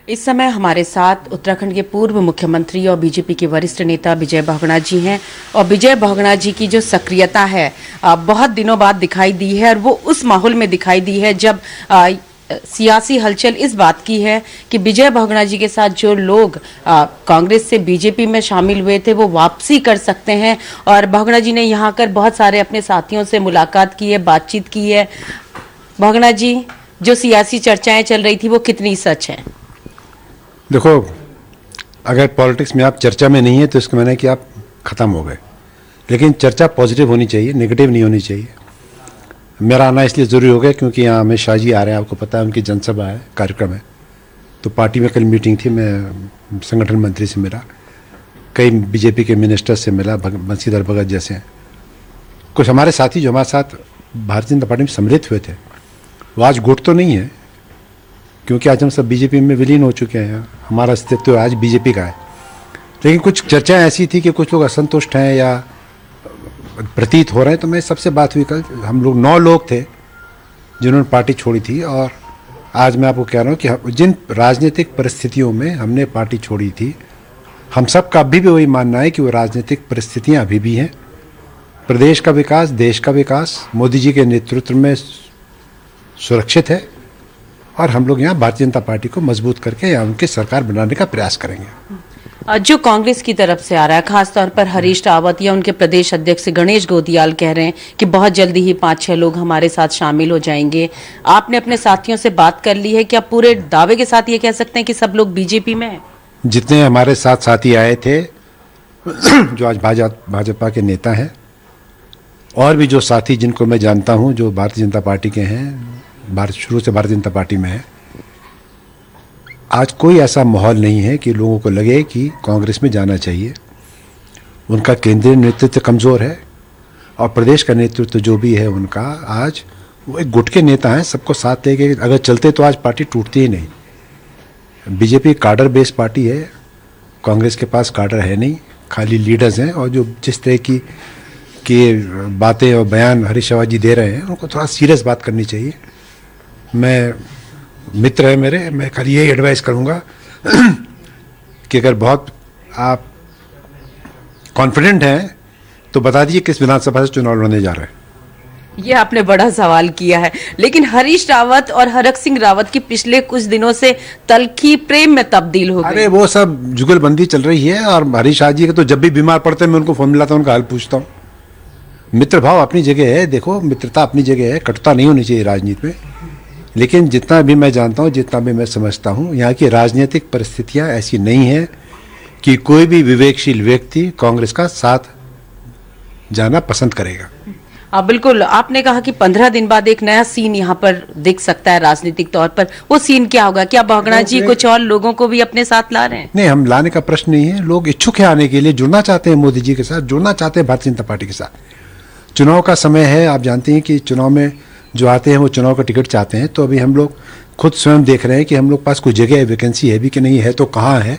इस समय हमारे साथ उत्तराखंड के पूर्व मुख्यमंत्री और बीजेपी के वरिष्ठ नेता विजय बहुगुणा जी हैं और विजय बहुगुणा जी की जो सक्रियता है बहुत दिनों बाद दिखाई दी है और वो उस माहौल में दिखाई दी है जब सियासी हलचल इस बात की है कि विजय बहुगुणा जी के साथ जो लोग कांग्रेस से बीजेपी में शामिल हुए थे वो वापसी कर सकते हैं और बहुगुणा जी ने यहाँ आकर बहुत सारे अपने साथियों से मुलाकात की है, बातचीत की है। बहुगुणा जी, जो सियासी चर्चाएं चल रही थी वो कितनी सच है? देखो, अगर पॉलिटिक्स में आप चर्चा में नहीं है तो इसका माने कि आप ख़त्म हो गए। लेकिन चर्चा पॉजिटिव होनी चाहिए, नेगेटिव नहीं होनी चाहिए। मेरा आना इसलिए ज़रूरी हो गया क्योंकि यहाँ अमित शाह जी आ रहे हैं, आपको पता है उनकी जनसभा है, कार्यक्रम है। तो पार्टी में कल मीटिंग थी, मैं संगठन मंत्री से मिला, कई बीजेपी के मिनिस्टर से मिला, बंशीधर भगत जैसे हैं। कुछ हमारे साथी जो हमारे साथ भारतीय जनता पार्टी में सम्मिलित हुए थे वो आज गुट तो नहीं है क्योंकि आज हम सब बीजेपी में विलीन हो चुके हैं, हमारा अस्तित्व आज बीजेपी का है। लेकिन कुछ चर्चाएं ऐसी थी कि कुछ लोग असंतुष्ट हैं या प्रतीत हो रहे हैं। तो मैं सबसे बात हुई कल, हम लोग 9 लोग थे जिन्होंने पार्टी छोड़ी थी और आज मैं आपको कह रहा हूँ कि जिन राजनीतिक परिस्थितियों में हमने पार्टी छोड़ी थी, हम सब का अभी भी वही मानना है कि वो राजनीतिक परिस्थितियाँ अभी भी हैं। प्रदेश का विकास, देश का विकास मोदी जी के नेतृत्व में सुरक्षित है और हम लोग यहाँ भारतीय जनता पार्टी को मजबूत करके या उनकी सरकार बनाने का प्रयास करेंगे। जो कांग्रेस की तरफ से आ रहा है, खासतौर पर हरीश रावत या उनके प्रदेश अध्यक्ष गणेश गोदियाल कह रहे हैं कि बहुत जल्दी ही 5-6 लोग हमारे साथ शामिल हो जाएंगे। आपने अपने साथियों से बात कर ली है, क्या पूरे दावे के साथ ये कह सकते हैं कि सब लोग बीजेपी में हैं? जितने हमारे साथ साथी आए थे जो आज भाजपा के नेता हैं और भी जो साथी जिनको मैं जानता हूँ जो भारतीय जनता पार्टी के हैं, शुरू से भारतीय जनता पार्टी में है, आज कोई ऐसा माहौल नहीं है कि लोगों को लगे कि कांग्रेस में जाना चाहिए। उनका केंद्रीय नेतृत्व कमज़ोर है और प्रदेश का नेतृत्व जो भी है उनका, आज वो एक गुट के नेता हैं, सबको साथ लेके अगर चलते तो आज पार्टी टूटती ही नहीं। बीजेपी कार्डर बेस्ड पार्टी है, कांग्रेस के पास कार्डर है नहीं, खाली लीडर्स हैं। और जो जिस तरह की बातें और बयान हरीश रावत जी दे रहे हैं उनको थोड़ा सीरियस बात करनी चाहिए। मैं मित्र है मेरे, मैं खाली यही एडवाइस करूँगा कि अगर बहुत आप कॉन्फिडेंट हैं तो बता दीजिए किस विधानसभा से चुनाव लड़ने जा रहे हैं। ये आपने बड़ा सवाल किया है, लेकिन हरीश रावत और हरक सिंह रावत की पिछले कुछ दिनों से तल्खी प्रेम में तब्दील हो गई। अरे वो सब जुगलबंदी चल रही है और हरीश रावत जी के तो जब भी बीमार पड़ते हैं मैं उनको फोन मिलाता हूँ, उनका हाल पूछता हूँ। मित्र भाव अपनी जगह है, देखो मित्रता अपनी जगह है, कटुता नहीं होनी चाहिए राजनीति में। लेकिन जितना भी मैं जानता हूँ, जितना भी मैं समझता हूँ, यहाँ की राजनीतिक परिस्थितियाँ ऐसी नहीं है कि कोई भी विवेकशील व्यक्ति कांग्रेस का साथ जाना पसंद करेगा। बिल्कुल, आपने कहा कि 15 दिन बाद एक नया सीन यहाँ पर दिख सकता है राजनीतिक तौर पर। वो सीन क्या होगा? क्या बहुगुणा जी कुछ और लोगों को भी अपने साथ ला रहे हैं? नहीं, हम लाने का प्रश्न नहीं है। लोग इच्छुक है आने के लिए, जुड़ना चाहते हैं मोदी जी के साथ, जुड़ना चाहते हैं भारतीय जनता पार्टी के साथ। चुनाव का समय है, आप जानते हैं कि चुनाव में जो आते हैं वो चुनाव का टिकट चाहते हैं। तो अभी हम लोग खुद स्वयं देख रहे हैं कि हम लोग पास कोई जगह है, वैकेंसी है भी कि नहीं है, तो कहाँ है,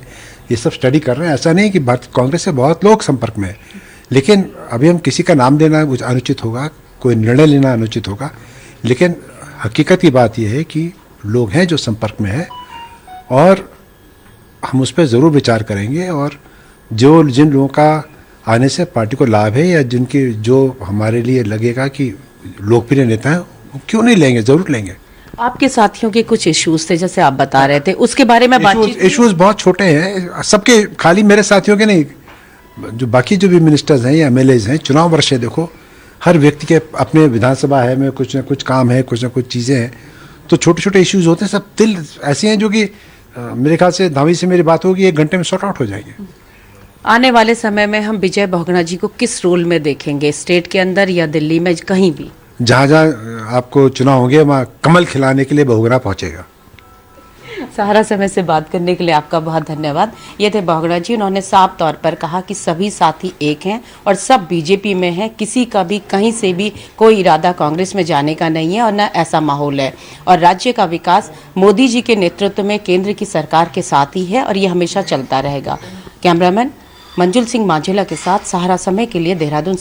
ये सब स्टडी कर रहे हैं। ऐसा नहीं कि भारतीय कांग्रेस से बहुत लोग संपर्क में है, लेकिन अभी हम किसी का नाम देना अनुचित होगा, कोई निर्णय लेना अनुचित होगा। लेकिन हकीकत की बात यह है कि लोग हैं जो संपर्क में है और हम उस पर ज़रूर विचार करेंगे। और जिन लोगों का आने से पार्टी को लाभ है या जिनकी जो हमारे लिए लगेगा कि लोकप्रिय नेता हैं, क्यों नहीं लेंगे, जरूर लेंगे। आपके साथियों के कुछ इश्यूज थे जैसे आप बता रहे थे, उसके बारे में बातचीत? इश्यूज बहुत छोटे हैं सबके, खाली मेरे साथियों के नहीं, जो बाकी जो भी मिनिस्टर्स हैं या एमएलएज हैं। चुनाव वर्ष है, देखो हर व्यक्ति के अपने विधानसभा है में कुछ ना कुछ काम है, कुछ ना कुछ चीज़ें हैं, तो छोटे छोटे इश्यूज होते हैं। सब दिल ऐसे हैं जो कि मेरे ख्याल से धावी से मेरी बात होगी 1 घंटे में सॉर्ट आउट हो जाएंगे। आने वाले समय में हम विजय बहुगुणा जी को किस रोल में देखेंगे, स्टेट के अंदर या दिल्ली में, कहीं भी? जहाँ जहाँ आपको चुनाव होंगे वहाँ कमल खिलाने के लिए बहुगुणा पहुँचेगा। सहारा समय से बात करने के लिए आपका बहुत धन्यवाद। ये थे बहुगुणा जी। उन्होंने साफ तौर पर कहा कि सभी साथी एक हैं और सब बीजेपी में हैं, किसी का भी कहीं से भी कोई इरादा कांग्रेस में जाने का नहीं है और न ऐसा माहौल है। और राज्य का विकास मोदी जी के नेतृत्व में केंद्र की सरकार के साथ ही है और ये हमेशा चलता रहेगा। कैमरामैन मंजुल सिंह मांझेला के साथ सहारा समय के लिए देहरादून।